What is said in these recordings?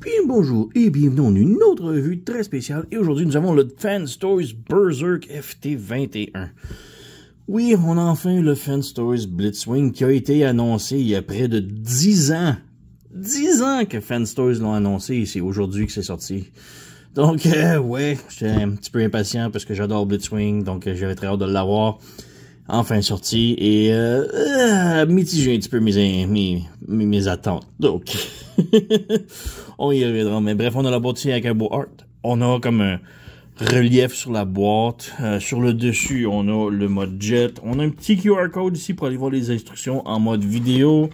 Bien bonjour et bienvenue dans une autre revue très spéciale. Et aujourd'hui, nous avons le Fans Toys Berserk FT21. Oui, on a enfin le Fans Toys Blitzwing qui a été annoncé il y a près de 10 ans. 10 ans que Fans Toys l'ont annoncé et c'est aujourd'hui que c'est sorti. Donc, ouais, j'étais un petit peu impatient parce que j'adore Blitzwing, donc j'avais très hâte de l'avoir. Enfin sorti et mitigé un petit peu mes attentes. Donc, on y reviendra. Mais bref, on a la boîte ici avec un beau art. On a comme un relief sur la boîte. Sur le dessus, on a le mode jet. On a un petit QR code ici pour aller voir les instructions en mode vidéo.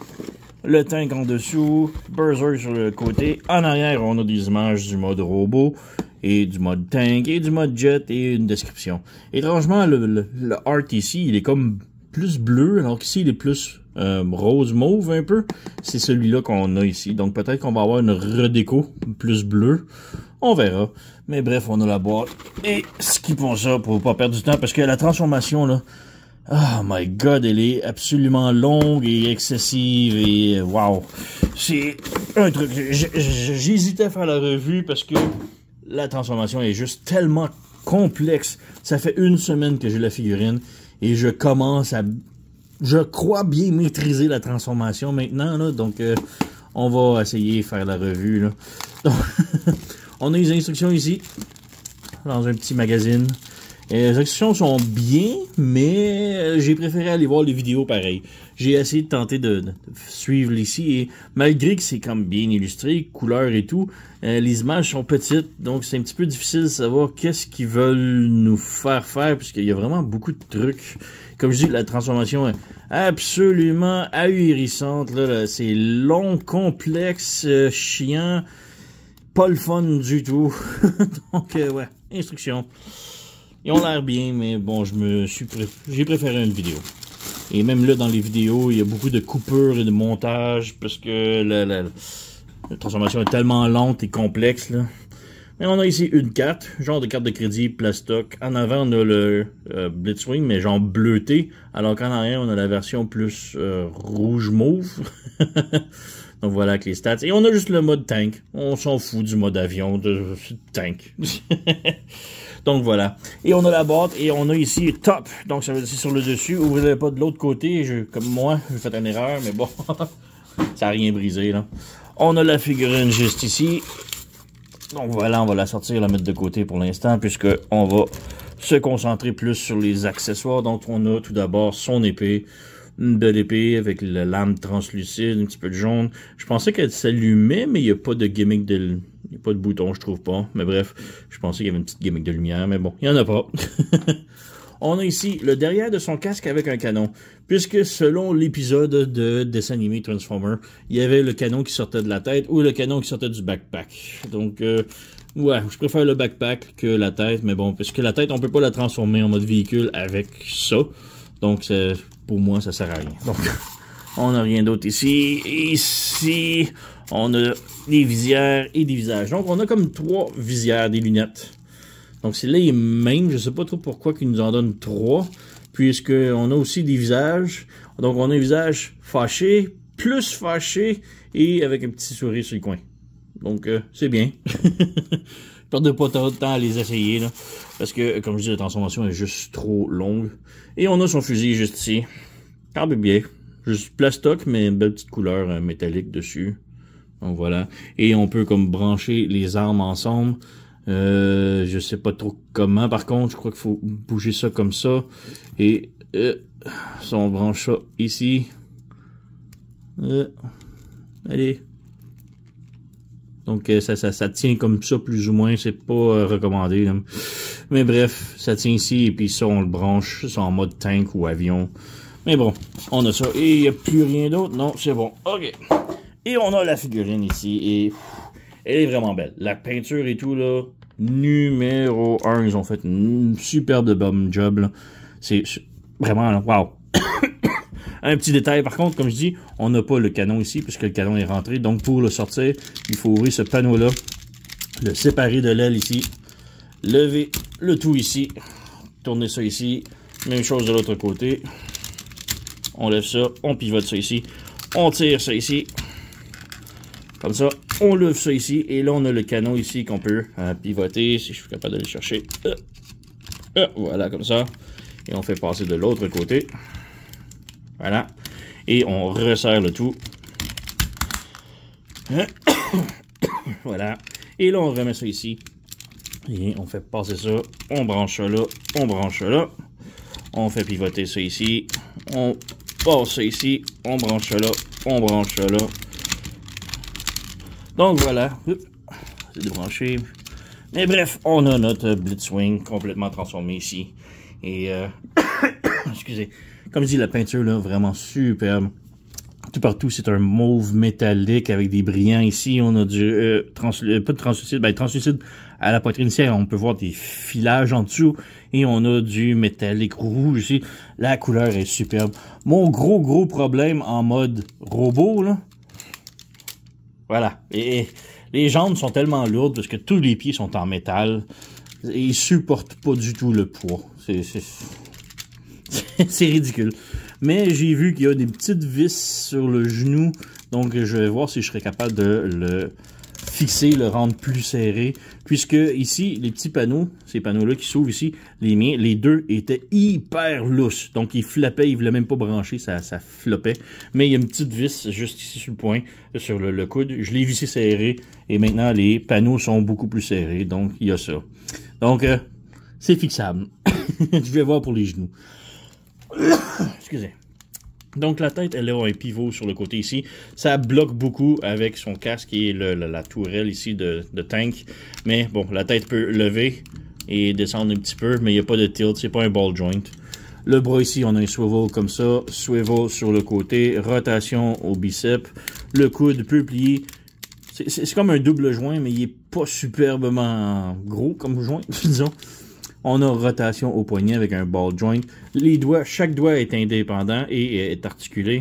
Le tank en dessous. Berserk sur le côté. En arrière, on a des images du mode robot. Et du mode tank, et du mode jet, et une description. Étrangement, le art ici, il est comme plus bleu, alors qu'ici, il est plus rose-mauve un peu. C'est celui-là qu'on a ici. Donc peut-être qu'on va avoir une redéco plus bleue. On verra. Mais bref, on a la boîte. Et skippons ça pour pas perdre du temps, parce que la transformation, là, oh my god, elle est absolument longue et excessive, et wow. C'est un truc. J'hésitais à faire la revue, parce que la transformation est juste tellement complexe. Ça fait une semaine que j'ai la figurine et je commence à, je crois bien maîtriser la transformation maintenant, là. Donc, on va essayer de faire la revue, là. Donc, on a les instructions ici, dans un petit magazine. Et les instructions sont bien, mais j'ai préféré aller voir les vidéos pareil. J'ai essayé de tenter de suivre ici, et malgré que c'est comme bien illustré, couleurs et tout, les images sont petites, donc c'est un petit peu difficile de savoir qu'est-ce qu'ils veulent nous faire, puisqu'il y a vraiment beaucoup de trucs. Comme je dis, la transformation est absolument ahurissante, là, c'est long, complexe, chiant, pas le fun du tout. Donc, ouais, instructions. Ils ont l'air bien, mais bon, j'ai préféré une vidéo. Et même là, dans les vidéos, il y a beaucoup de coupures et de montage, parce que la transformation est tellement lente et complexe, là. Mais on a ici une carte, genre de carte de crédit plastoc. En avant, on a le Blitzwing, mais genre bleuté, alors qu'en arrière, on a la version plus rouge-mauve. Donc voilà avec les stats. Et on a juste le mode tank. On s'en fout du mode avion, de tank. Donc voilà. Et on a la boîte et on a ici top. Donc ça veut dire c'est sur le dessus. Ouvrez-le pas de l'autre côté. Comme moi, j'ai fait une erreur, mais bon. Ça n'a rien brisé, là. On a la figurine juste ici. Donc voilà, on va la sortir, la mettre de côté pour l'instant, puisque on va se concentrer plus sur les accessoires. Donc on a tout d'abord son épée. Une belle épée avec la lame translucide, un petit peu de jaune. Je pensais qu'elle s'allumait, mais il n'y a pas de gimmick de... Il n'y a pas de bouton, je trouve pas. Mais bref, je pensais qu'il y avait une petite gimmick de lumière, mais bon, il n'y en a pas. On a ici le derrière de son casque avec un canon. Puisque selon l'épisode de dessin animé Transformer, il y avait le canon qui sortait de la tête ou le canon qui sortait du backpack. Donc, ouais, je préfère le backpack que la tête, mais bon, puisque la tête, on peut pas la transformer en mode véhicule avec ça. Donc, pour moi, ça sert à rien. Donc, on n'a rien d'autre ici. Ici, on a des visières et des visages. Donc, on a comme 3 visières, des lunettes. Donc, c'est là les mêmes. Je sais pas trop pourquoi qu'ils nous en donnent 3. Puisqu'on a aussi des visages. Donc, on a un visage fâché, plus fâché, et avec un petit sourire sur le coin. Donc, c'est bien. Perdez pas trop de temps à les essayer, là. Parce que, comme je dis, la transformation est juste trop longue. Et on a son fusil juste ici. Ah, ben bien. Juste plastoc, mais une belle petite couleur métallique dessus. Donc voilà. Et on peut comme brancher les armes ensemble. Je sais pas trop comment. Par contre, je crois qu'il faut bouger ça comme ça. Et si on branche ça ici. Allez. Donc ça tient comme ça plus ou moins, c'est pas recommandé, là. Mais bref, ça tient ici et puis ça on le branche, ça en mode tank ou avion. Mais bon, on a ça et il n'y a plus rien d'autre, non c'est bon, ok. Et on a la figurine ici et elle est vraiment belle. La peinture et tout là, numéro 1, ils ont fait une superbe bonne job là. C'est vraiment là, wow. Un petit détail, par contre, comme je dis, on n'a pas le canon ici, puisque le canon est rentré. Donc, pour le sortir, il faut ouvrir ce panneau-là, le séparer de l'aile ici, lever le tout ici, tourner ça ici. Même chose de l'autre côté. On lève ça, on pivote ça ici, on tire ça ici, comme ça. on lève ça ici, et là, on a le canon ici qu'on peut pivoter, si je suis capable de le chercher. Voilà, comme ça. Et on fait passer de l'autre côté. Voilà. Et on resserre le tout. Voilà. Et là, on remet ça ici. Et on fait passer ça. On branche ça là. On branche ça là. On fait pivoter ça ici. On passe ça ici. On branche ça là. On branche ça là. Donc voilà. C'est débranché. Mais bref, on a notre Blitzwing complètement transformé ici. Et excusez. Comme je dis, la peinture là, vraiment superbe. Tout partout, c'est un mauve métallique avec des brillants ici. On a du pas de translucide, ben translucide à la poitrine ici. On peut voir des filages en dessous. Et on a du métallique rouge ici. La couleur est superbe. Mon gros problème en mode robot, là. Voilà. Et les jambes sont tellement lourdes parce que tous les pieds sont en métal. Et ils supportent pas du tout le poids. C'est ridicule. Mais j'ai vu qu'il y a des petites vis sur le genou. Donc je vais voir si je serais capable de le fixer, le rendre plus serré. Puisque ici, les petits panneaux, ces panneaux-là qui s'ouvrent ici, les miens, les deux étaient hyper lousses. Donc ils flappaient, ils ne voulaient même pas brancher, ça floppait. Mais il y a une petite vis juste ici sur le point, sur le coude. Je l'ai vissé serré et maintenant les panneaux sont beaucoup plus serrés. Donc il y a ça. Donc c'est fixable. Je vais voir pour les genoux. Excusez. Donc la tête, elle a un pivot sur le côté ici. Ça bloque beaucoup avec son casque et la tourelle ici de tank. Mais bon, la tête peut lever et descendre un petit peu, mais il n'y a pas de tilt, c'est pas un ball joint. Le bras ici, on a un swivel comme ça, swivel sur le côté, rotation au biceps. Le coude peut plier. C'est comme un double joint, mais il n'est pas superbement gros comme joint, disons. On a rotation au poignet avec un ball joint. Les doigts, chaque doigt est indépendant et est articulé.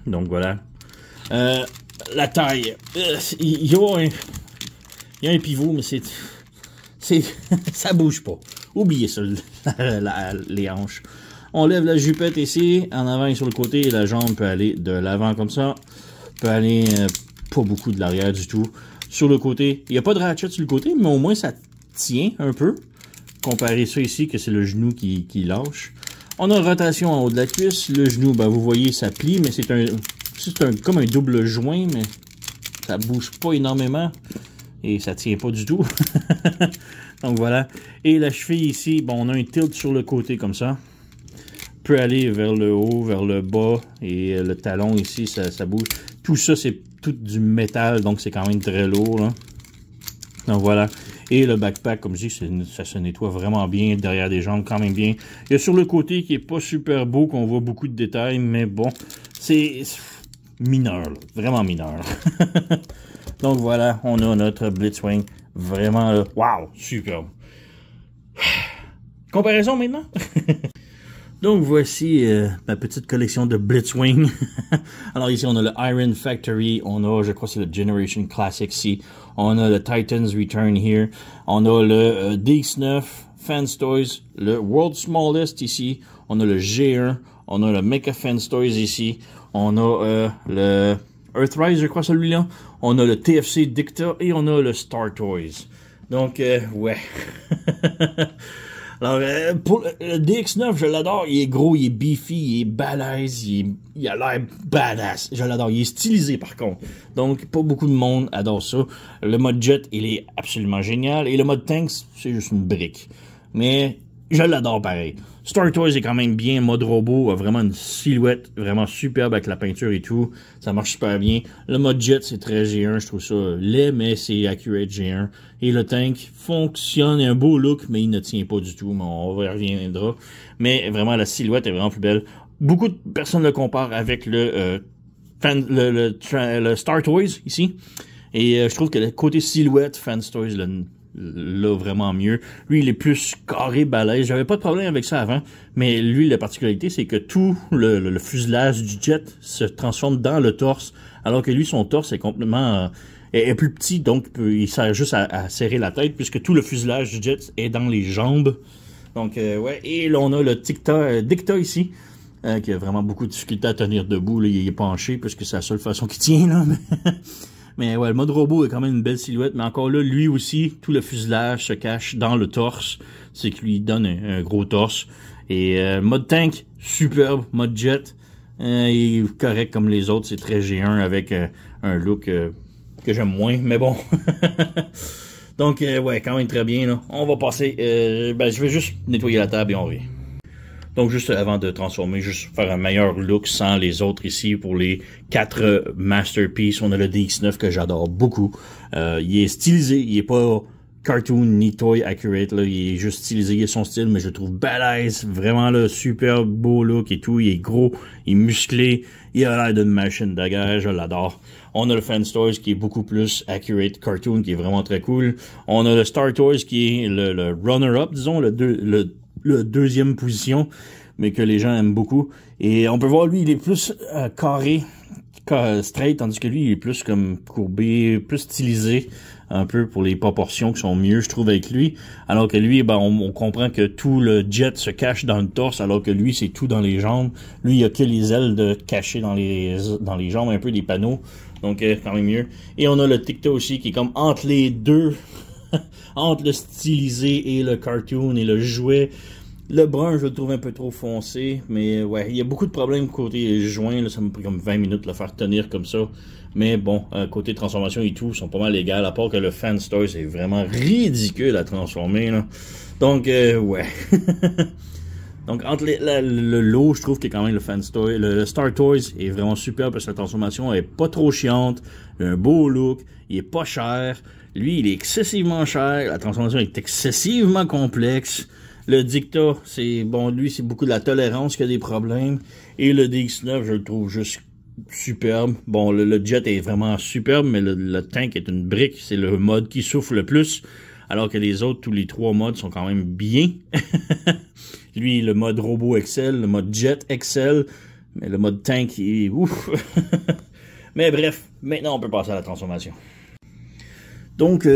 Donc voilà. La taille. Il y a un pivot, mais ça bouge pas. Oubliez ça, les hanches. On lève la jupette ici, en avant et sur le côté, et la jambe peut aller de l'avant comme ça. Peut aller pas beaucoup de l'arrière du tout. Sur le côté, il n'y a pas de ratchet sur le côté, mais au moins ça tient un peu. Comparer ça ici, que c'est le genou qui lâche. On a une rotation en haut de la cuisse. Le genou, ben, vous voyez, ça plie, mais c'est comme un double joint, mais ça bouge pas énormément. Et ça tient pas du tout. Donc voilà. Et la cheville ici, bon, on a un tilt sur le côté comme ça. Peut aller vers le haut, vers le bas. Et le talon ici, ça bouge. Tout ça, c'est tout du métal, donc c'est quand même très lourd, là. Donc voilà. Et le backpack, comme je dis, ça se nettoie vraiment bien derrière des jambes, quand même bien. Il y a sur le côté qui est pas super beau, qu'on voit beaucoup de détails, mais bon, c'est mineur, là, vraiment mineur. Donc voilà, on a notre Blitzwing, vraiment, là, wow, superbe. Comparaison maintenant? Donc voici ma petite collection de Blitzwing. Alors ici on a le Iron Factory, on a, je crois c'est le Generation Classic ici, on a le Titan's Return here, on a le DX9, Fans Toys, le World's Smallest ici, on a le G1, on a le Mecha Fans Toys ici, on a le Earthrise, je crois celui-là, on a le TFC Dicta et on a le Star Toys. Donc ouais. Alors, pour le DX9, je l'adore. Il est gros, il est beefy, il est balèze, il a l'air badass. Je l'adore. Il est stylisé, par contre. Donc, pas beaucoup de monde adore ça. Le mode jet, il est absolument génial. Et le mode tanks, c'est juste une brique. Mais, je l'adore pareil. Star Toys est quand même bien. Mode robot a vraiment une silhouette vraiment superbe avec la peinture et tout. Ça marche super bien. Le mode jet, c'est très G1. Je trouve ça laid, mais c'est accurate G1. Et le tank fonctionne. Il a un beau look, mais il ne tient pas du tout. Mais on y reviendra. Mais vraiment, la silhouette est vraiment plus belle. Beaucoup de personnes le comparent avec le Star Toys, ici. Et je trouve que le côté silhouette, Fans Toys, là, vraiment mieux. Lui, il est plus carré, balèze. J'avais pas de problème avec ça avant, mais lui, la particularité, c'est que tout le fuselage du jet se transforme dans le torse, alors que lui, son torse est complètement est plus petit, donc il sert juste à serrer la tête, puisque tout le fuselage du jet est dans les jambes. Donc, ouais. Et là, on a le Dicta ici, qui a vraiment beaucoup de difficulté à tenir debout. Là, il est penché, puisque c'est la seule façon qu'il tient, là. Mais ouais, le mode robot est quand même une belle silhouette. Mais encore là, lui aussi, tout le fuselage se cache dans le torse. C'est qu'il lui donne un gros torse. Et mode tank, superbe. Mode jet, il est correct comme les autres. C'est très G1 avec un look que j'aime moins. Mais bon. Donc, ouais, quand même très bien. Là. On va passer... je vais juste nettoyer la table et on revient. Donc, juste avant de transformer, juste faire un meilleur look sans les autres ici pour les 4 Masterpieces. On a le DX9 que j'adore beaucoup. Il est stylisé, il est pas cartoon ni toy accurate. Là. Il est juste stylisé, il a son style, mais je le trouve badass. Vraiment, là, super beau look et tout. Il est gros, il est musclé. Il a l'air d'une machine de guerre, je l'adore. On a le Fan Toys qui est beaucoup plus accurate cartoon, qui est vraiment très cool. On a le Star Toys qui est le runner-up, disons, le deuxième position, mais que les gens aiment beaucoup. Et on peut voir, lui, il est plus carré, straight, tandis que lui, il est plus comme courbé, plus stylisé, un peu pour les proportions qui sont mieux, je trouve, avec lui. Alors que lui, ben, on comprend que tout le jet se cache dans le torse, alors que lui, c'est tout dans les jambes. Lui, il y a que les ailes cachées dans les jambes, un peu des panneaux. Donc, quand même mieux. Et on a le Tic-Tac aussi, qui est comme entre les deux, entre le stylisé et le cartoon et le jouet. Le brun, je le trouve un peu trop foncé, mais ouais, il y a beaucoup de problèmes côté joint, là, ça m'a pris comme 20 minutes de le faire tenir comme ça. Mais bon, côté transformation et tout, ils sont pas mal égales, à part que le Fan Toys c'est vraiment ridicule à transformer, là. Donc, ouais. Donc, entre le lot, je trouve que quand même le Fan Toys, le Star Toys est vraiment super parce que la transformation est pas trop chiante, il a un beau look, il est pas cher. Lui, il est excessivement cher, la transformation est excessivement complexe. Le Dicta, c'est bon, lui, c'est beaucoup de la tolérance qui a des problèmes. Et le DX9, je le trouve juste superbe. Bon, le jet est vraiment superbe, mais le tank est une brique. C'est le mode qui souffre le plus. Alors que les autres, tous les 3 modes sont quand même bien. Lui, le mode robot excel, le mode jet excel. Mais le mode tank, il est ouf. Mais bref, maintenant, on peut passer à la transformation. Donc,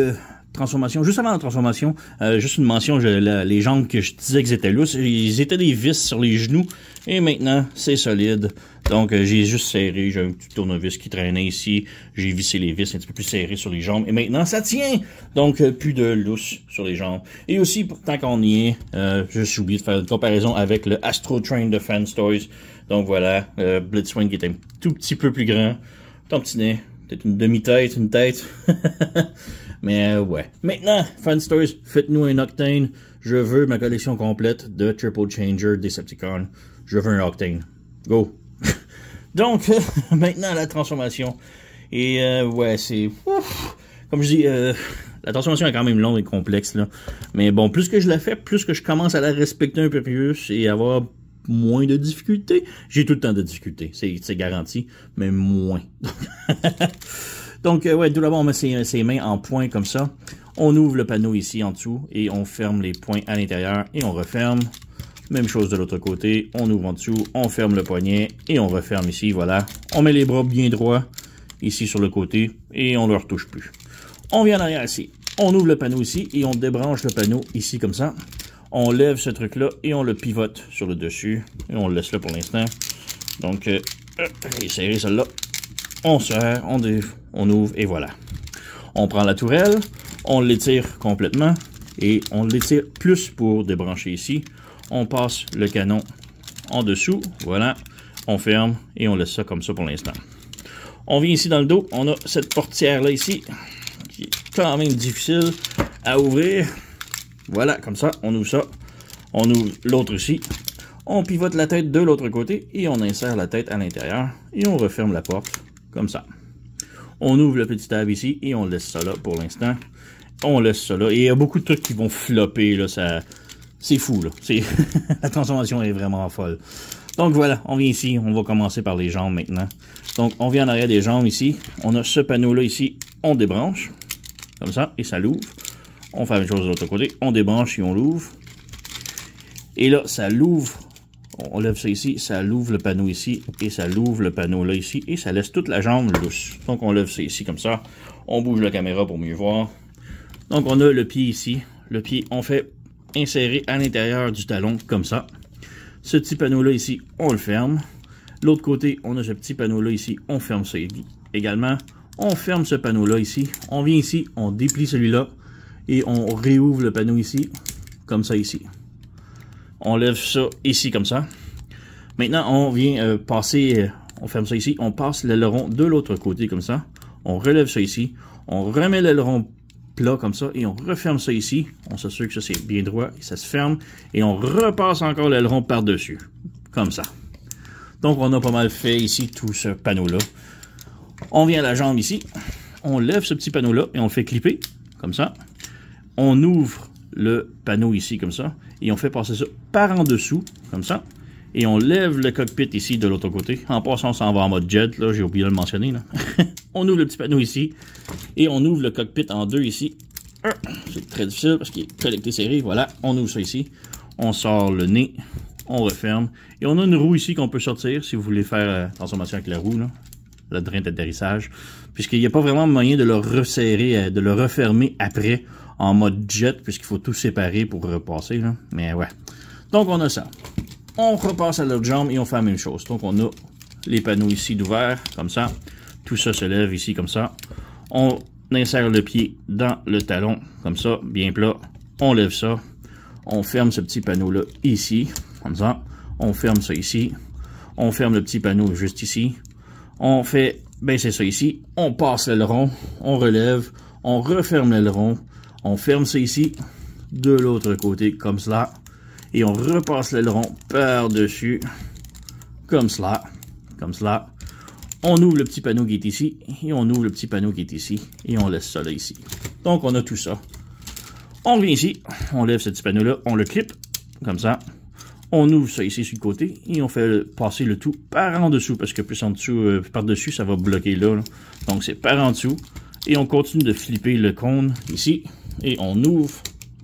transformation. Juste avant la transformation, juste une mention, les jambes que je disais qu'ils étaient lousses, ils étaient des vis sur les genoux, et maintenant, c'est solide. Donc, j'ai juste serré, j'ai un petit tournevis qui traînait ici, j'ai vissé les vis un petit peu plus serrées sur les jambes, et maintenant, ça tient! Donc, plus de lousse sur les jambes. Et aussi, tant qu'on y est, j'ai oublié de faire une comparaison avec le Astro Train de Fan Toys. Donc voilà, Blitzwing qui est un tout petit peu plus grand, ton petit nez, peut-être une demi-tête, une tête. Mais ouais. Maintenant, Fan Toys, faites-nous un Octane. Je veux ma collection complète de Triple Changer Decepticon. Je veux un Octane. Go! Donc, maintenant, la transformation. Et ouais, c'est... Comme je dis, la transformation est quand même longue et complexe, là. Mais bon, plus que je la fais, plus que je commence à la respecter un peu plus et avoir moins de difficultés. J'ai tout le temps de difficultés, c'est garanti, mais moins. Donc, ouais, tout d'abord, on met ses mains en point comme ça. On ouvre le panneau ici en dessous et on ferme les poings à l'intérieur et on referme. Même chose de l'autre côté. On ouvre en dessous, on ferme le poignet et on referme ici, voilà. On met les bras bien droits ici sur le côté et on ne le retouche plus. On vient en arrière ici. On ouvre le panneau ici et on débranche le panneau ici comme ça. On lève ce truc-là et on le pivote sur le dessus. Et on le laisse là pour l'instant. Donc, serrer celle-là. On serre, on ouvre et voilà. On prend la tourelle, on l'étire complètement et on l'étire plus pour débrancher ici. On passe le canon en dessous, voilà. On ferme et on laisse ça comme ça pour l'instant. On vient ici dans le dos, on a cette portière-là ici qui est quand même difficile à ouvrir. Voilà, comme ça, on ouvre ça. On ouvre l'autre ici. On pivote la tête de l'autre côté et on insère la tête à l'intérieur et on referme la porte. Comme ça. On ouvre le petit tab ici et on laisse ça là pour l'instant. On laisse ça là. Et il y a beaucoup de trucs qui vont flopper, là. C'est fou, là. La transformation est vraiment folle. Donc voilà, on vient ici. On va commencer par les jambes maintenant. Donc on vient en arrière des jambes ici. On a ce panneau-là ici. On débranche. Comme ça. Et ça l'ouvre. On fait la même chose de l'autre côté. On débranche et on l'ouvre. Et là, ça l'ouvre. On lève ça ici, ça l'ouvre le panneau ici, et ça l'ouvre le panneau là ici, et ça laisse toute la jambe lousse. Donc on lève ça ici comme ça, on bouge la caméra pour mieux voir. Donc on a le pied ici, le pied on fait insérer à l'intérieur du talon comme ça. Ce petit panneau là ici, on le ferme. L'autre côté, on a ce petit panneau là ici, on ferme ça également. On ferme ce panneau-là ici. On vient ici, on déplie celui-là et on réouvre le panneau ici, comme ça ici. On lève ça ici comme ça. Maintenant, on vient passer, on ferme ça ici, on passe l'aileron de l'autre côté comme ça. On relève ça ici, on remet l'aileron plat comme ça et on referme ça ici. On s'assure que ça c'est bien droit et ça se ferme. Et on repasse encore l'aileron par-dessus, comme ça. Donc, on a pas mal fait ici tout ce panneau-là. On vient à la jambe ici, on lève ce petit panneau-là et on le fait clipper, comme ça. On ouvre le panneau ici, comme ça, et on fait passer ça par en dessous, comme ça. Et on lève le cockpit ici de l'autre côté. En passant, on s'en va en mode jet, là, j'ai oublié de le mentionner, là. On ouvre le petit panneau ici, et on ouvre le cockpit en deux ici. C'est très difficile parce qu'il est connecté serré, voilà. On ouvre ça ici, on sort le nez, on referme. Et on a une roue ici qu'on peut sortir si vous voulez faire transformation avec la roue, là. Le drain d'atterrissage, puisqu'il n'y a pas vraiment moyen de le resserrer, de le refermer après en mode jet, puisqu'il faut tout séparer pour repasser, là. Mais ouais. Donc on a ça. On repasse à l'autre jambe et on fait la même chose. Donc on a les panneaux ici d'ouvert, comme ça. Tout ça se lève ici, comme ça. On insère le pied dans le talon, comme ça, bien plat. On lève ça. On ferme ce petit panneau-là ici, comme ça. On ferme ça ici. On ferme le petit panneau juste ici. On fait baisser ça ici, on passe l'aileron, on relève, on referme l'aileron, on ferme ça ici, de l'autre côté, comme cela, et on repasse l'aileron par-dessus, comme cela, comme cela. On ouvre le petit panneau qui est ici, et on ouvre le petit panneau qui est ici, et on laisse ça là ici. Donc on a tout ça. On vient ici, on lève ce petit panneau-là, on le clip, comme ça. On ouvre ça ici sur le côté et on fait passer le tout par en dessous parce que plus en dessous, par-dessus, ça va bloquer là, là. Donc c'est par en dessous et on continue de flipper le cône ici et on ouvre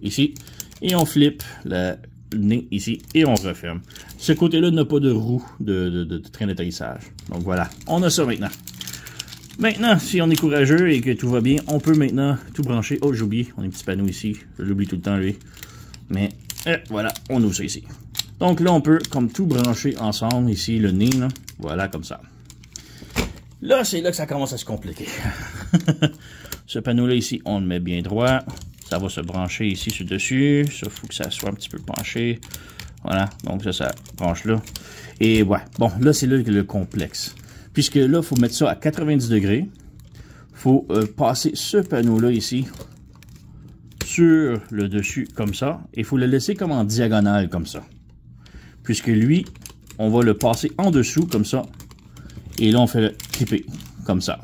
ici et on flippe le nez ici et on referme. Ce côté-là n'a pas de roue de train d'atterrissage. Donc voilà, on a ça maintenant. Maintenant, si on est courageux et que tout va bien, on peut maintenant tout brancher. Oh, j'ai oublié, on a un petit panneau ici. Je l'oublie tout le temps, lui. Mais voilà, on ouvre ça ici. Donc là, on peut comme tout brancher ensemble, ici, le nez, là. Voilà, comme ça. Là, c'est là que ça commence à se compliquer. Ce panneau-là, ici, on le met bien droit. Ça va se brancher ici sur dessus. Ça, il faut que ça soit un petit peu penché. Voilà, donc ça branche là. Et ouais, bon, là, c'est là que le complexe. Puisque là, il faut mettre ça à 90 degrés. Il faut passer ce panneau-là, ici, sur le dessus, comme ça. Et il faut le laisser comme en diagonale, comme ça. Puisque lui, on va le passer en dessous, comme ça. Et là, on fait le clipper, comme ça.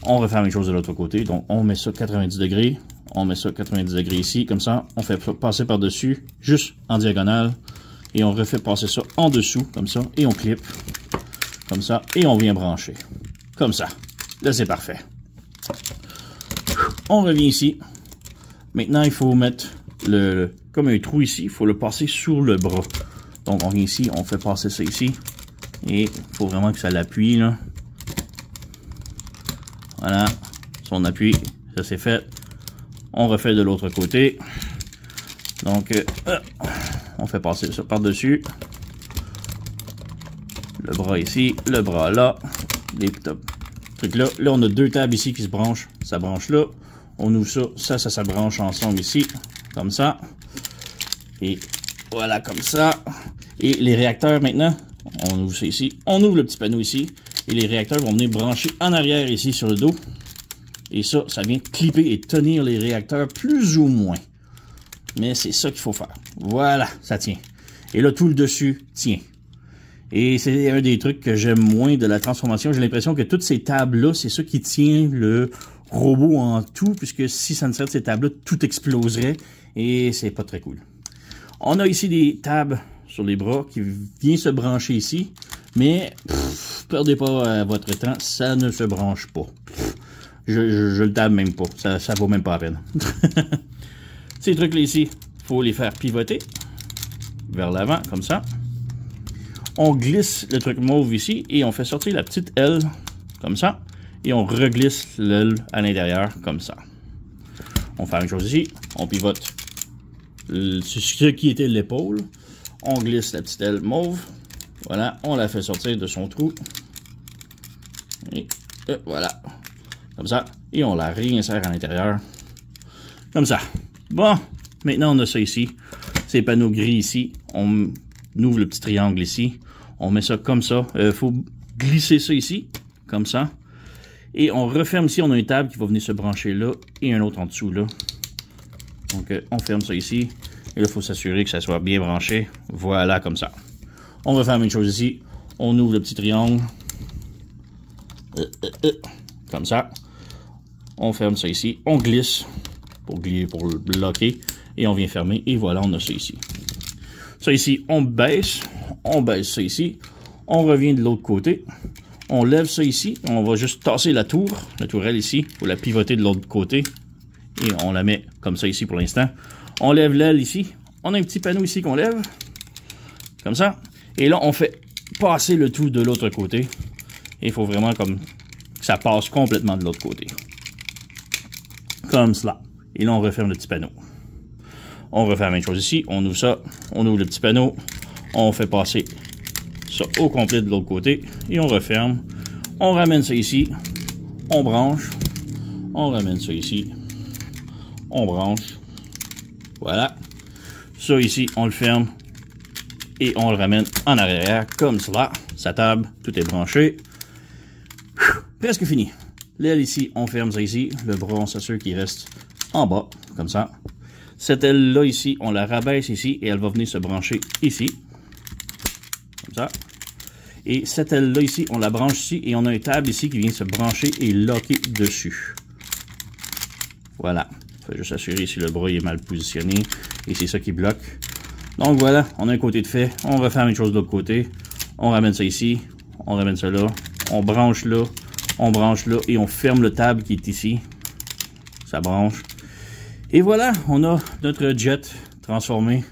On refait la même chose de l'autre côté. Donc, on met ça 90 degrés. On met ça 90 degrés ici, comme ça. On fait passer par-dessus, juste en diagonale. Et on refait passer ça en dessous, comme ça. Et on clip, comme ça. Et on vient brancher, comme ça. Là, c'est parfait. On revient ici. Maintenant, il faut mettre comme un trou ici, il faut le passer sur le bras. Donc, on vient ici, on fait passer ça ici. Et il faut vraiment que ça l'appuie, là. Voilà. Si on appuie, ça c'est fait. On refait de l'autre côté. Donc, on fait passer ça par-dessus. Le bras ici, le bras là. Les trucs là. Là, on a deux tables ici qui se branchent. Ça branche là. On ouvre ça. Ça branche ensemble ici. Comme ça. Et voilà, comme ça. Et les réacteurs maintenant, on ouvre ça ici. On ouvre le petit panneau ici. Et les réacteurs vont venir brancher en arrière ici sur le dos. Et ça vient clipper et tenir les réacteurs plus ou moins. Mais c'est ça qu'il faut faire. Voilà, ça tient. Et là, tout le dessus tient. Et c'est un des trucs que j'aime moins de la transformation. J'ai l'impression que toutes ces tables-là, c'est ça qui tient le robot en tout, puisque si ça ne serait de ces tables-là, tout exploserait. Et c'est pas très cool. On a ici des tables sur les bras qui viennent se brancher ici. Mais, perdez pas votre temps, ça ne se branche pas. Je le table même pas. Ça vaut même pas la peine. Ces trucs-là ici, il faut les faire pivoter vers l'avant, comme ça. On glisse le truc mauve ici et on fait sortir la petite aile, comme ça. Et on reglisse l'aile à l'intérieur, comme ça. On fait la même chose ici. On pivote ce qui était l'épaule. On glisse la petite aile mauve. Voilà, on la fait sortir de son trou. Et Voilà. Comme ça. Et on la réinsère à l'intérieur. Comme ça. Bon. Maintenant, on a ça ici. Ces panneaux gris ici. On ouvre le petit triangle ici. On met ça comme ça. Il faut glisser ça ici. Comme ça. Et on referme ici. On a une table qui va venir se brancher là. Et un autre en dessous là. Donc, on ferme ça ici. Et là, il faut s'assurer que ça soit bien branché. Voilà, comme ça. On va faire la même chose ici. On ouvre le petit triangle. Comme ça. On ferme ça ici. On glisse pour le bloquer. Et on vient fermer. Et voilà, on a ça ici. Ça ici, on baisse. On baisse ça ici. On revient de l'autre côté. On lève ça ici. On va juste tasser la tourelle ici. Il faut la pivoter de l'autre côté. Et on la met comme ça ici pour l'instant. On lève l'aile ici. On a un petit panneau ici qu'on lève. Comme ça. Et là, on fait passer le tout de l'autre côté. Et il faut vraiment comme que ça passe complètement de l'autre côté. Comme cela. Et là, on referme le petit panneau. On refait la même chose ici. On ouvre ça. On ouvre le petit panneau. On fait passer ça au complet de l'autre côté. Et on referme. On ramène ça ici. On branche. On ramène ça ici. On branche. Voilà. Ça ici, on le ferme. Et on le ramène en arrière, comme cela. Sa table, tout est branché. Presque fini. L'aile ici, on ferme ça ici. Le bras, on s'assure qu'il reste en bas, comme ça. Cette aile-là ici, on la rabaisse ici et elle va venir se brancher ici. Comme ça. Et cette aile-là ici, on la branche ici et on a une table ici qui vient se brancher et locker dessus. Voilà. Il faut juste assurer si le bras est mal positionné et c'est ça qui bloque. Donc voilà, on a un côté de fait. On va faire la même chose de l'autre côté. On ramène ça ici. On ramène ça là. On branche là. On branche là et on ferme le table qui est ici. Ça branche. Et voilà, on a notre jet transformé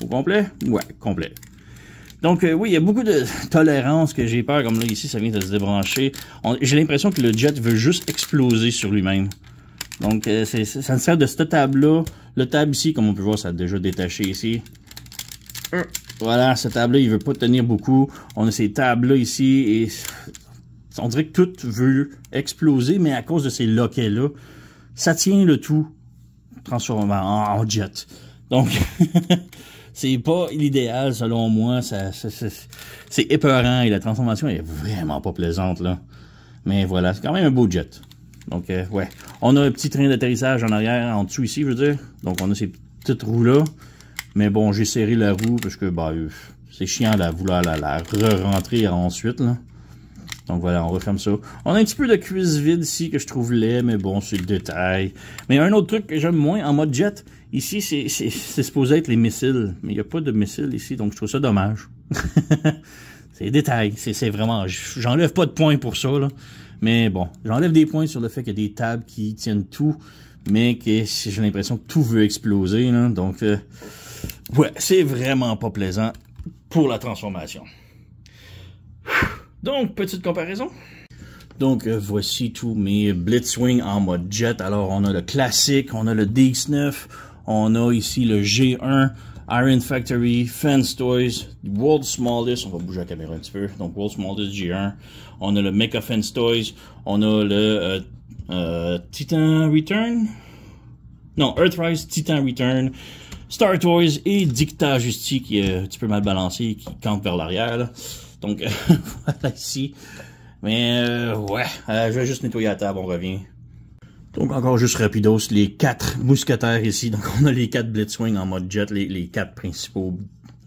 au complet. Ouais, complet. Donc oui, il y a beaucoup de tolérance que j'ai peur. Comme là, ici, ça vient de se débrancher. J'ai l'impression que le jet veut juste exploser sur lui-même. Donc, ça me sert de cette table-là. Le table ici, comme on peut voir, ça a déjà détaché ici. Voilà, cette table-là, il veut pas tenir beaucoup. On a ces tables-là ici et on dirait que tout veut exploser, mais à cause de ces loquets-là, ça tient le tout transformé en jet. Donc, c'est pas l'idéal selon moi. C'est épeurant et la transformation est vraiment pas plaisante, là. Mais voilà, c'est quand même un beau jet. Donc, ouais. On a un petit train d'atterrissage en arrière, en dessous ici, je veux dire. Donc, on a ces petites roues-là. Mais bon, j'ai serré la roue parce que, bah, c'est chiant de vouloir la re-rentrer ensuite, là. Donc, voilà, on referme ça. On a un petit peu de cuisse vide ici que je trouve laid, mais bon, c'est le détail. Mais un autre truc que j'aime moins en mode jet, ici, c'est supposé être les missiles. Mais il n'y a pas de missiles ici, donc je trouve ça dommage. C'est des détails. C'est vraiment... J'enlève pas de points pour ça, là. Mais bon, j'enlève des points sur le fait qu'il y a des tables qui tiennent tout, mais que j'ai l'impression que tout veut exploser, là. Donc, ouais, c'est vraiment pas plaisant pour la transformation. Donc, petite comparaison. Donc, voici tous mes Blitzwing en mode jet. Alors, on a le classique, on a le DX9, on a ici le G1, Iron Factory, Fans Toys, World's Smallest, on va bouger la caméra un petit peu, donc World's Smallest G1, on a le Mecha Fans Toys, on a le Titan Return, non, Earthrise, Titan Return, Star Toys et Dicta Justi qui est un petit peu mal balancé, qui campe vers l'arrière, donc voilà ici, mais ouais, je vais juste nettoyer la table, on revient. Donc encore juste rapidos, les 4 mousquetaires ici. Donc on a les 4 Blitzwing en mode jet, les 4 principaux,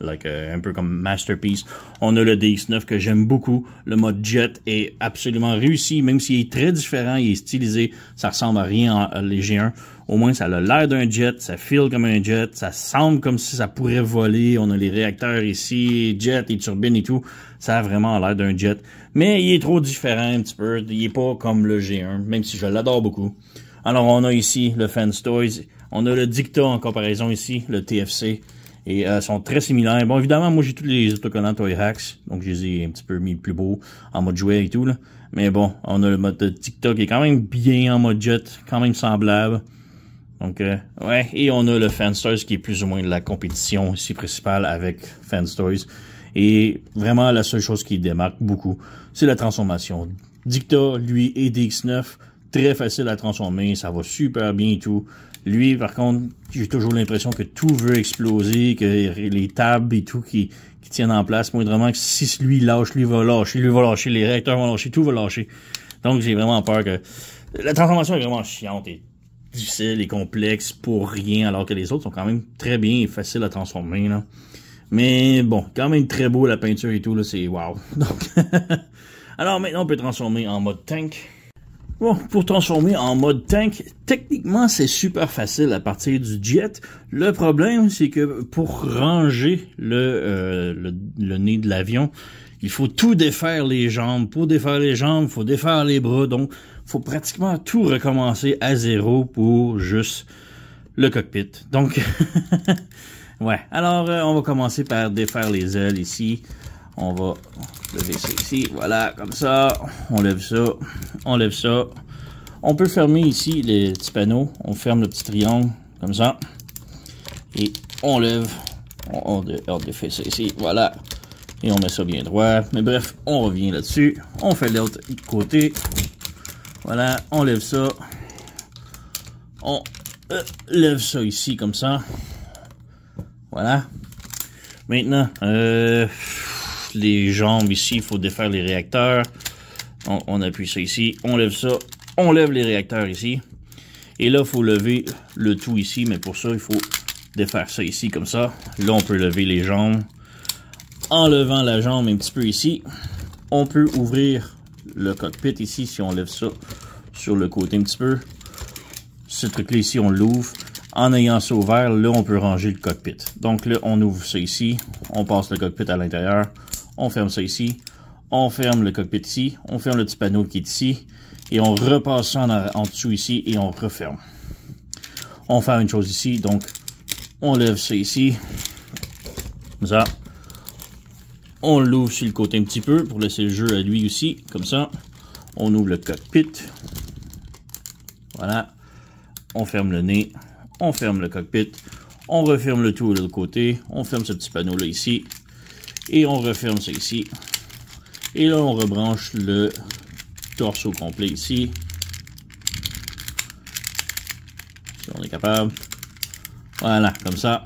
un peu comme Masterpiece. On a le DX9 que j'aime beaucoup. Le mode jet est absolument réussi, même s'il est très différent, il est stylisé. Ça ressemble à rien les G1. Au moins ça a l'air d'un jet, ça feel comme un jet, ça semble comme si ça pourrait voler. On a les réacteurs ici, jet, les turbines et tout. Ça a vraiment l'air d'un jet. Mais il est trop différent un petit peu. Il est pas comme le G1, même si je l'adore beaucoup. Alors, on a ici le Fans Toys. On a le Dicta en comparaison ici, le TFC. Et sont très similaires. Bon, évidemment, moi, j'ai tous les autocollants Toy Hacks. Donc, je les ai un petit peu mis plus beaux en mode jouet et tout, là. Mais bon, on a le mode Dicta qui est quand même bien en mode jet, quand même semblable. Donc, ouais. Et on a le Fans Toys qui est plus ou moins de la compétition ici principale avec Fans Toys. Et vraiment, la seule chose qui démarque beaucoup, c'est la transformation Dicta, lui, et DX9, très facile à transformer, ça va super bien et tout. Lui, par contre, j'ai toujours l'impression que tout veut exploser, que les tables et tout qui tiennent en place, moindrement que si lui lâche, lui va lâcher, les réacteurs vont lâcher, tout va lâcher. Donc j'ai vraiment peur que... La transformation est vraiment chiante et difficile et complexe pour rien, alors que les autres sont quand même très bien et faciles à transformer, là. Mais bon, quand même très beau la peinture et tout, là, c'est wow. Donc, alors maintenant on peut transformer en mode tank. Bon, pour transformer en mode tank, techniquement, c'est super facile à partir du jet. Le problème, c'est que pour ranger le nez de l'avion, il faut tout défaire les jambes. Pour défaire les jambes, il faut défaire les bras. Donc, il faut pratiquement tout recommencer à zéro pour juste le cockpit. Donc, ouais. Alors, on va commencer par défaire les ailes ici. On va lever ça ici, voilà, comme ça. On lève ça, on lève ça. On peut fermer ici les petits panneaux. On ferme le petit triangle, comme ça. Et on lève, on défait ça ici, voilà. Et on met ça bien droit. Mais bref, on revient là-dessus. On fait l'autre côté. Voilà, on lève ça. On lève ça ici, comme ça. Voilà. Maintenant, les jambes ici, il faut défaire les réacteurs. On appuie ça ici, on lève ça, on lève les réacteurs ici. Et là, il faut lever le tout ici, mais pour ça, il faut défaire ça ici, comme ça. Là, on peut lever les jambes. En levant la jambe un petit peu ici, on peut ouvrir le cockpit ici, si on lève ça sur le côté un petit peu. Ce truc-là ici, on l'ouvre. En ayant ça ouvert, là, on peut ranger le cockpit. Donc là, on ouvre ça ici, on passe le cockpit à l'intérieur. On ferme ça ici, on ferme le cockpit ici, on ferme le petit panneau qui est ici, et on repasse ça en dessous ici, et on referme. On fait une chose ici, donc on lève ça ici, comme ça. On l'ouvre sur le côté un petit peu, pour laisser le jeu à lui aussi, comme ça. On ouvre le cockpit, voilà. On ferme le nez, on ferme le cockpit, on referme le tout de l'autre côté, on ferme ce petit panneau là ici, et on referme ça ici. Et là, on rebranche le torse au complet ici. Si on est capable. Voilà, comme ça.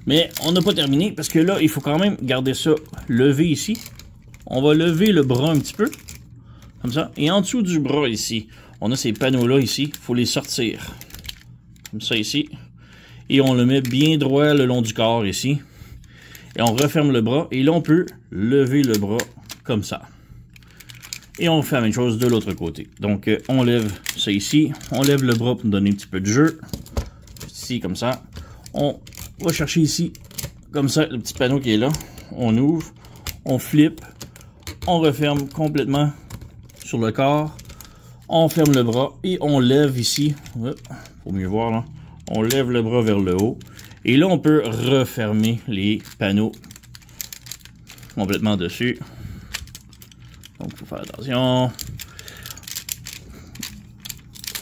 Mais on n'a pas terminé parce que là, il faut quand même garder ça levé ici. On va lever le bras un petit peu. Comme ça. Et en dessous du bras ici, on a ces panneaux-là ici. Il faut les sortir. Comme ça ici. Et on le met bien droit le long du corps ici. Et on referme le bras. Et là, on peut lever le bras comme ça. Et on fait la même chose de l'autre côté. Donc, on lève ça ici. On lève le bras pour donner un petit peu de jeu. Ici, comme ça. On va chercher ici, comme ça, le petit panneau qui est là. On ouvre. On flippe. On referme complètement sur le corps. On ferme le bras. Et on lève ici. Faut mieux voir, là. On lève le bras vers le haut. Et là, on peut refermer les panneaux complètement dessus. Donc, il faut faire attention.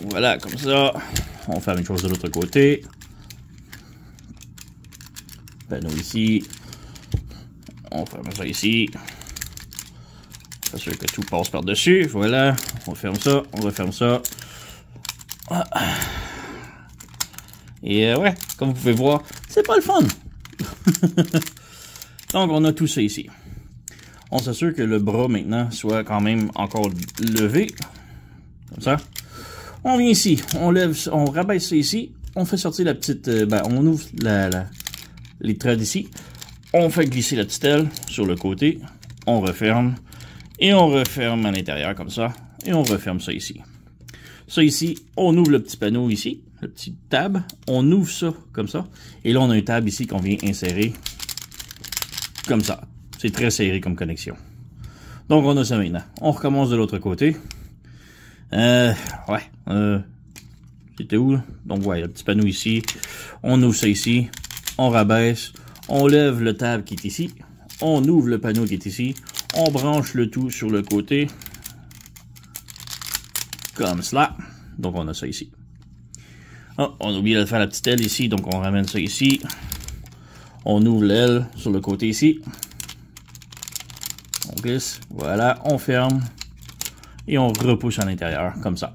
Voilà, comme ça. On fait la même chose de l'autre côté. Panneau ici. On ferme ça ici. C'est sûr que tout passe par-dessus. Voilà. On ferme ça. On referme ça. Et ouais, comme vous pouvez voir, c'est pas le fun. Donc, on a tout ça ici. On s'assure que le bras, maintenant, soit quand même encore levé. Comme ça. On vient ici. On lève, on rabaisse ça ici. On fait sortir la petite... on ouvre les threads ici. On fait glisser la petite aile sur le côté. On referme. Et on referme à l'intérieur, comme ça. Et on referme ça ici. Ça ici, on ouvre le petit panneau ici. Le petit tab. On ouvre ça, comme ça. Et là, on a un tab ici qu'on vient insérer. Comme ça. C'est très serré comme connexion. Donc, on a ça maintenant. On recommence de l'autre côté. C'était où, là? Donc, ouais, le petit panneau ici. On ouvre ça ici. On rabaisse. On lève le tab qui est ici. On ouvre le panneau qui est ici. On branche le tout sur le côté. Comme cela. Donc, on a ça ici. Oh, on a oublié de faire la petite aile ici. Donc, on ramène ça ici. On ouvre l'aile sur le côté ici. On glisse. Voilà, on ferme. Et on repousse à l'intérieur, comme ça.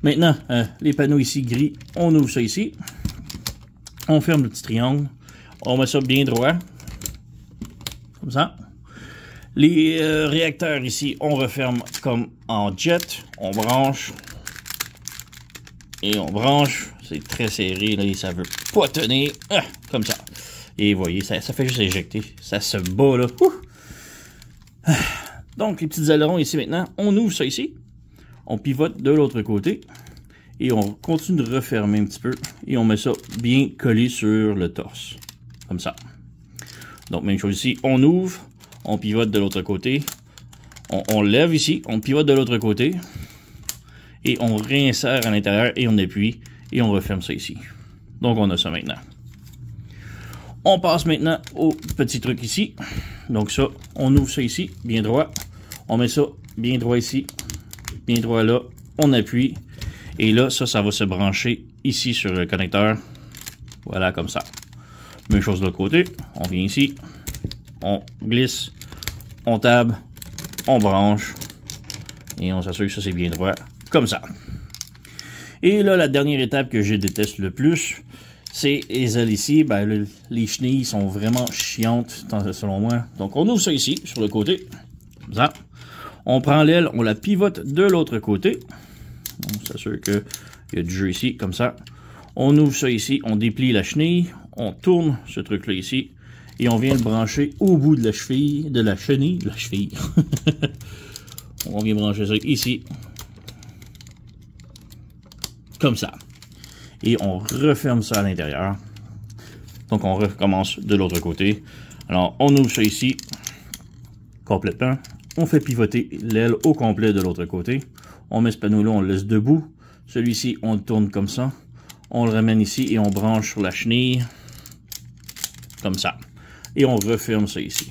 Maintenant, les panneaux ici gris, on ouvre ça ici. On ferme le petit triangle. On met ça bien droit. Comme ça. Les réacteurs ici, on referme comme en jet. On branche. Et on branche. C'est très serré, là, et ça veut pas tenir. Ah, comme ça. Et vous voyez, ça fait juste éjecter. Ça se bat, là. Donc, les petits ailerons ici maintenant, on ouvre ça ici. On pivote de l'autre côté. Et on continue de refermer un petit peu. Et on met ça bien collé sur le torse. Comme ça. Donc, même chose ici. On ouvre. On pivote de l'autre côté. On lève ici. On pivote de l'autre côté. Et on réinsère à l'intérieur. Et on appuie. Et on referme ça ici. Donc, on a ça maintenant. On passe maintenant au petit truc ici. Donc ça, on ouvre ça ici, bien droit. On met ça bien droit ici, bien droit là. On appuie. Et là, ça va se brancher ici sur le connecteur. Voilà, comme ça. Même chose de l'autre côté. On vient ici. On glisse. On table. On branche. Et on s'assure que ça, c'est bien droit. Comme ça. Et là, la dernière étape que je déteste le plus, c'est les ailes ici. Ben, les chenilles sont vraiment chiantes, selon moi. Donc, on ouvre ça ici, sur le côté. Comme ça. On prend l'aile, on la pivote de l'autre côté. On s'assure qu'il y a du jeu ici, comme ça. On ouvre ça ici, on déplie la chenille. On tourne ce truc-là ici. Et on vient le brancher au bout de la cheville, de la chenille. On vient brancher ça ici. Comme ça. Et on referme ça à l'intérieur. Donc, on recommence de l'autre côté. Alors, on ouvre ça ici, complètement. On fait pivoter l'aile au complet de l'autre côté. On met ce panneau-là, on le laisse debout. Celui-ci, on le tourne comme ça. On le ramène ici et on branche sur la chenille. Comme ça. Et on referme ça ici.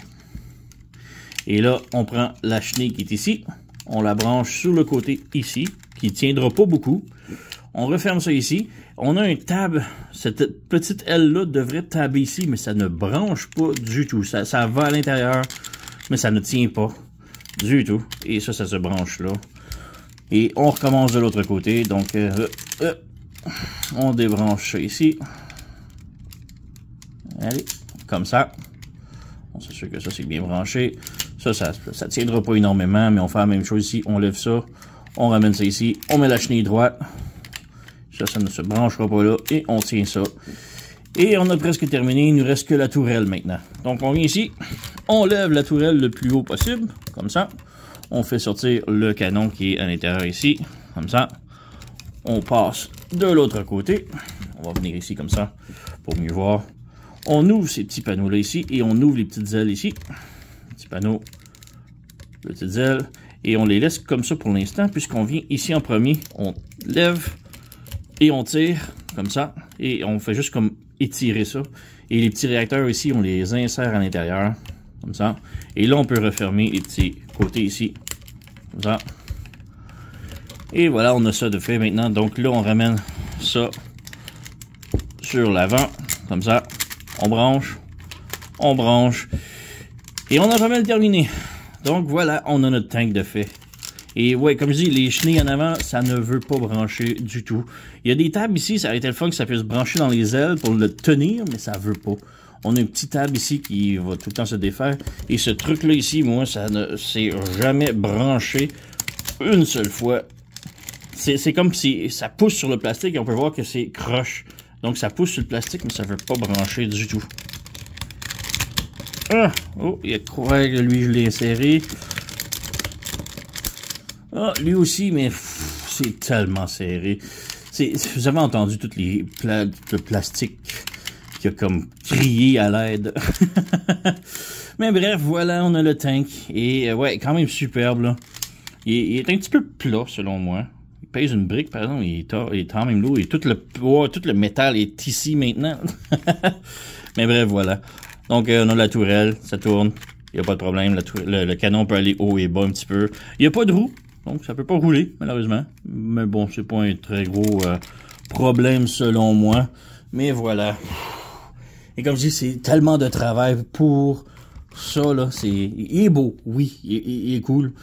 Et là, on prend la chenille qui est ici. On la branche sur le côté ici, qui ne tiendra pas beaucoup. On referme ça ici. On a un tab. Cette petite aile-là devrait taber ici, mais ça ne branche pas du tout. Ça va à l'intérieur, mais ça ne tient pas du tout. Et ça se branche là. Et on recommence de l'autre côté. Donc, on débranche ça ici. Allez, comme ça. On s'assure que ça, c'est bien branché. Ça tiendra pas énormément, mais on fait la même chose ici. On lève ça. On ramène ça ici. On met la chenille droite. Ça ne se branchera pas là. Et on tient ça. Et on a presque terminé. Il ne nous reste que la tourelle maintenant. Donc, on vient ici. On lève la tourelle le plus haut possible. Comme ça. On fait sortir le canon qui est à l'intérieur ici. Comme ça. On passe de l'autre côté. On va venir ici comme ça pour mieux voir. On ouvre ces petits panneaux-là ici. Et on ouvre les petites ailes ici. Petits panneaux. Petites ailes. Et on les laisse comme ça pour l'instant. Puisqu'on vient ici en premier. On lève. Et on tire, comme ça, et on fait juste comme étirer ça. Et les petits réacteurs ici, on les insère à l'intérieur, comme ça. Et là, on peut refermer les petits côtés ici, comme ça. Et voilà, on a ça de fait maintenant. Donc là, on ramène ça sur l'avant, comme ça. On branche, et on a pas mal terminé. Donc voilà, on a notre tank de fait. Et ouais, comme je dis, les chenilles en avant, ça ne veut pas brancher du tout. Il y a des tables ici, ça aurait été le fun que ça puisse brancher dans les ailes pour le tenir, mais ça veut pas. On a une petite table ici qui va tout le temps se défaire. Et ce truc-là ici, moi, ça ne s'est jamais branché une seule fois. C'est comme si ça pousse sur le plastique et on peut voir que c'est croche. Donc ça pousse sur le plastique, mais ça veut pas brancher du tout. Ah! Oh, il y a de quoi que lui, je l'ai inséré. Ah, lui aussi, mais c'est tellement serré. Vous avez entendu toutes les plats de plastique qui a comme crié à l'aide. Mais bref, voilà, on a le tank. Et ouais, quand même superbe, là. Il est un petit peu plat, selon moi. Il pèse une brique, par exemple, il est quand même lourd. Et tout le métal est ici maintenant. Mais bref, voilà. Donc, on a la tourelle, ça tourne. Il n'y a pas de problème. Le canon peut aller haut et bas un petit peu. Il n'y a pas de roue. Donc, ça peut pas rouler, malheureusement. Mais bon, c'est pas un très gros problème, selon moi. Mais voilà. Et comme je dis, c'est tellement de travail pour ça, là. Il est beau, oui. Il est cool.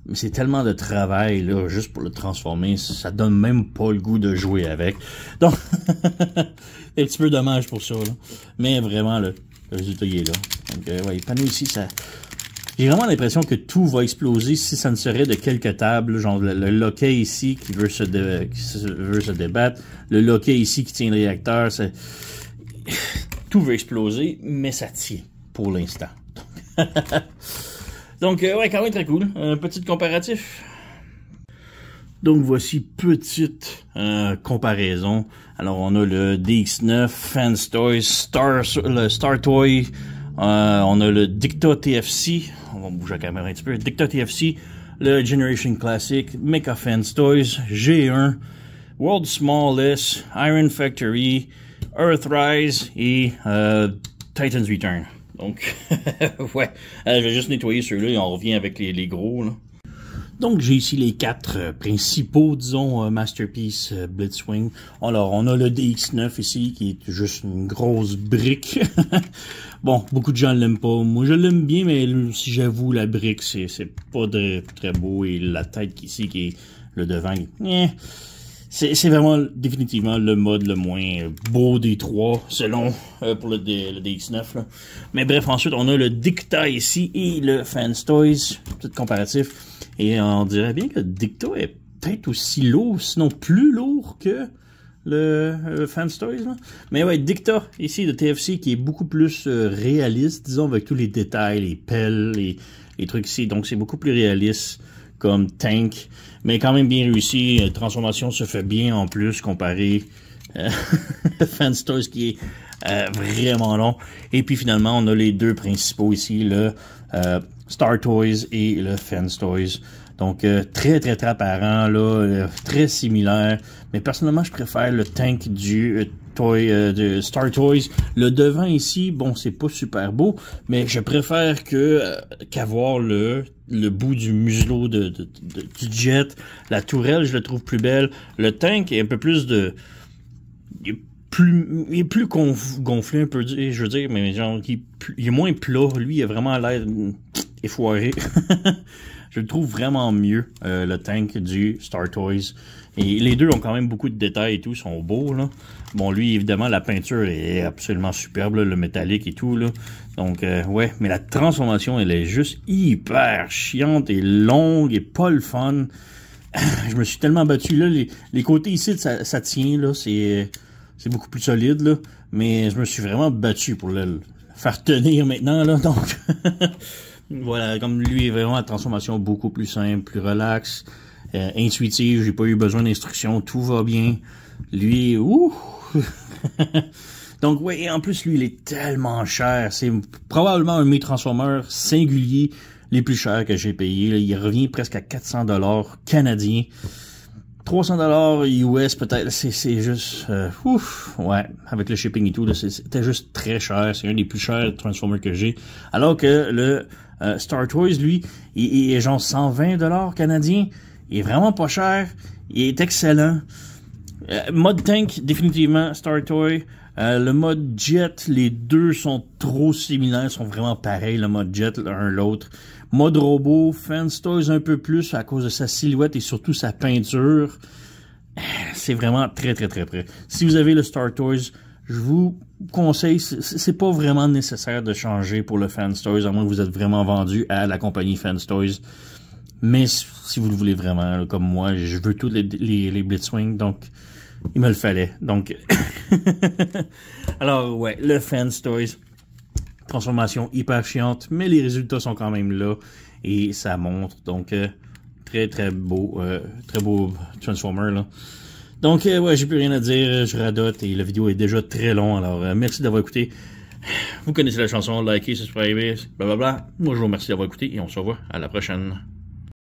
mais c'est tellement de travail, là, juste pour le transformer, ça donne même pas le goût de jouer avec. Donc, c'est un petit peu dommage pour ça, là. Mais vraiment, le résultat, il est là. Donc, ouais, les panneaux ici, ça... J'ai vraiment l'impression que tout va exploser si ça ne serait de quelques tables, genre le loquet ici qui veut se débattre, le loquet ici qui tient le réacteur, tout veut exploser, mais ça tient pour l'instant. Donc, ouais, quand même très cool. Un petit comparatif. Donc, voici petite comparaison. Alors, on a le DX9, Fans Toys, le Star Toy. On a le Dicta TFC. On va bouger la caméra un petit peu. Dicta TFC, le Generation Classic, Mecha Fans Toys, G1, World Smallest, Iron Factory, Earthrise et Titan's Return. Donc, ouais, je vais juste nettoyer ceux-là et on revient avec les gros, là. Donc, j'ai ici les 4 principaux, disons, Masterpiece Blitzwing. Alors, on a le DX9 ici, qui est juste une grosse brique. Bon, beaucoup de gens l'aiment pas. Moi, je l'aime bien, mais si j'avoue, la brique, c'est pas très beau. Et la tête ici, qui est le devant, c'est vraiment définitivement le mode le moins beau des 3, selon pour le DX9. Là. Mais bref, ensuite, on a le Dicta ici et le Fans Toys, petit comparatif. Et on dirait bien que le Dicta est peut-être aussi lourd, sinon plus lourd que le Fans Toys. Là. Mais ouais, Dicta ici de TFC qui est beaucoup plus réaliste, disons, avec tous les détails, les pelles, les trucs ici. Donc c'est beaucoup plus réaliste comme tank, mais quand même bien réussi. La transformation se fait bien en plus comparé Fans Toys qui est vraiment long. Et puis finalement, on a les deux principaux ici, le Star Toys et le Fans Toys. Donc très apparent, là, très similaire. Mais personnellement, je préfère le tank du de Star Toys. Le devant ici, bon, c'est pas super beau, mais je préfère qu'avoir le bout du muselot du jet. La tourelle, je le trouve plus belle. Le tank est un peu plus de... Il est plus gonflé, un peu, je veux dire, mais genre, il est moins plat. Lui, il a vraiment l'air effoiré. Je le trouve vraiment mieux, le tank du Star Toys. Et les deux ont quand même beaucoup de détails et tout, ils sont beaux, là. Bon, lui, évidemment, la peinture est absolument superbe, là, le métallique et tout, là. Donc, ouais, mais la transformation, elle est juste hyper chiante et longue et pas le fun. Je me suis tellement battu, là. Les côtés ici, ça tient, là, c'est beaucoup plus solide, là. Mais je me suis vraiment battu pour le faire tenir maintenant, là, donc... Voilà, comme lui, est vraiment la transformation beaucoup plus simple, plus relaxe, intuitive, j'ai pas eu besoin d'instructions, tout va bien. Lui, ouh! Donc, ouais, et en plus, lui, il est tellement cher. C'est probablement un de mes transformeurs singuliers les plus chers que j'ai payé. Là, il revient presque à 400$ canadiens. 300$ US peut-être, c'est juste, ouf, ouais, avec le shipping et tout, c'était juste très cher, c'est un des plus chers Transformers que j'ai, alors que le Star Toys, lui, il est genre 120$ canadiens, il est vraiment pas cher, il est excellent, mode tank, définitivement, Star Toy, le mode jet, les deux sont trop similaires, sont vraiment pareils, le mode jet, l'un l'autre. Mode robot, Fans Toys un peu plus à cause de sa silhouette et surtout sa peinture. C'est vraiment très près. Si vous avez le Star Toys, je vous conseille, c'est pas vraiment nécessaire de changer pour le Fans Toys, à moins que vous êtes vraiment vendu à la compagnie Fans Toys. Mais si vous le voulez vraiment, là, comme moi, je veux tous les Blitzwing, donc il me le fallait. Donc, alors ouais, le Fans Toys. Transformation hyper chiante, mais les résultats sont quand même là et ça montre. Donc très beau Transformer là. Donc ouais, j'ai plus rien à dire, je radote et la vidéo est déjà très longue. Alors merci d'avoir écouté. Vous connaissez la chanson, likez, subscribez, blablabla. Moi je vous remercie d'avoir écouté et on se revoit à la prochaine.